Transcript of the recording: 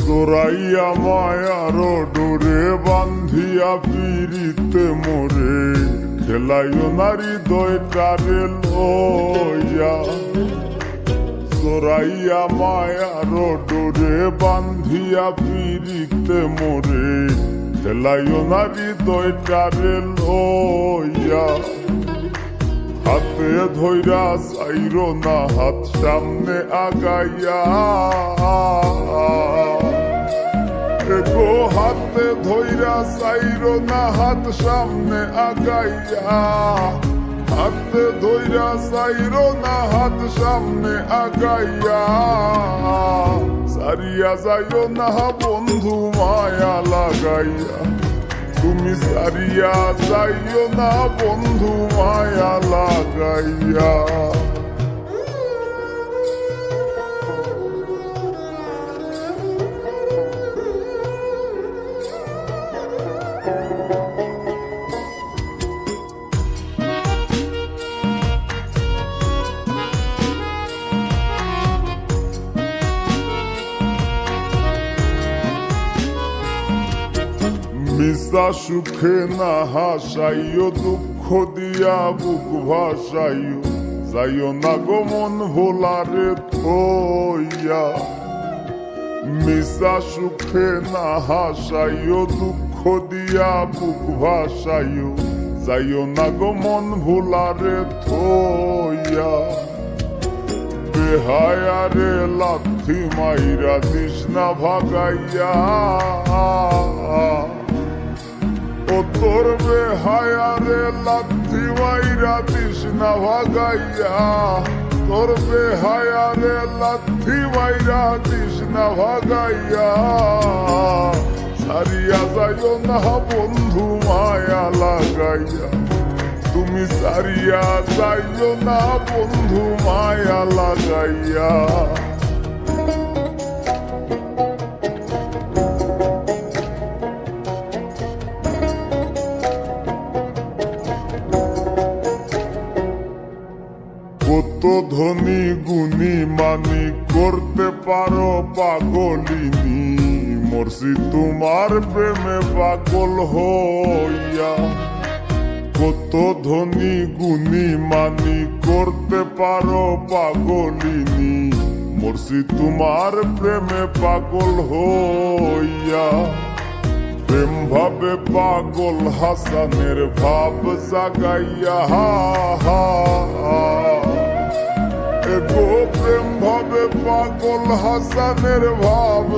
জোরাইয়া মায়ার ডোরে বান্ধিয়া পিরিতে মোরে খেলাইও নারী দয়টারে লইয়া। জোরাইয়া মায়ার ডোরে বান্ধিয়া পিরিতে মোরে খেলাইও নারী দয়টারে লইয়া। হাতে ধইরা চাইরো না হাত সামনে আগাইয়া। গো হাতে ধইরা চাইরো না হাত সামনে আগাইয়া। হাতে ধইরা চাইরো না হাত সামনে আগাইয়া। সারিয়া যাইও না বন্ধু মায়া লাগাইয়া। তুমি সারিয়া যাইও না বন্ধু মায়া লাগাইয়া। মিশা সুখে না হাসাইও দুঃখ দিয়া বুক ভাসাইও। যাইও না গো মন ভোলারে থইয়া। মিশা সুখে না হাসাইও দুঃখ দিয়া বুক ভাসাইও। যাইও না গো মন ভোলারে থইয়া। বেহায়ারে লাথি মাইরা দিস না ভাগাইয়া। ও তোর বেহায়ারে লাথি মাইরা দিস না ভাগাইয়া। তোর বেহায়ারে লাথি মাইরা দিস না ভাগাইয়া। সারিয়া যাইও না বন্ধু মায়া লাগাইয়া। তুমি সারিয়া যাইও না বন্ধু মায়া লাগাইয়া। কত ধনী গুণী মানি করতে পারো পাগলিনী। মরছি তোমার প্রেমে পাগল হইয়া। কত ধনী গুণী মানি করতে পারো পাগলিনী। মরছি তোমার প্রেমে পাগল হইয়া। প্রেম ভাবে পাগল হাসানের ভাব জাগাইয়া। গো প্রেম ভাবে পাগল হাসানের ভাব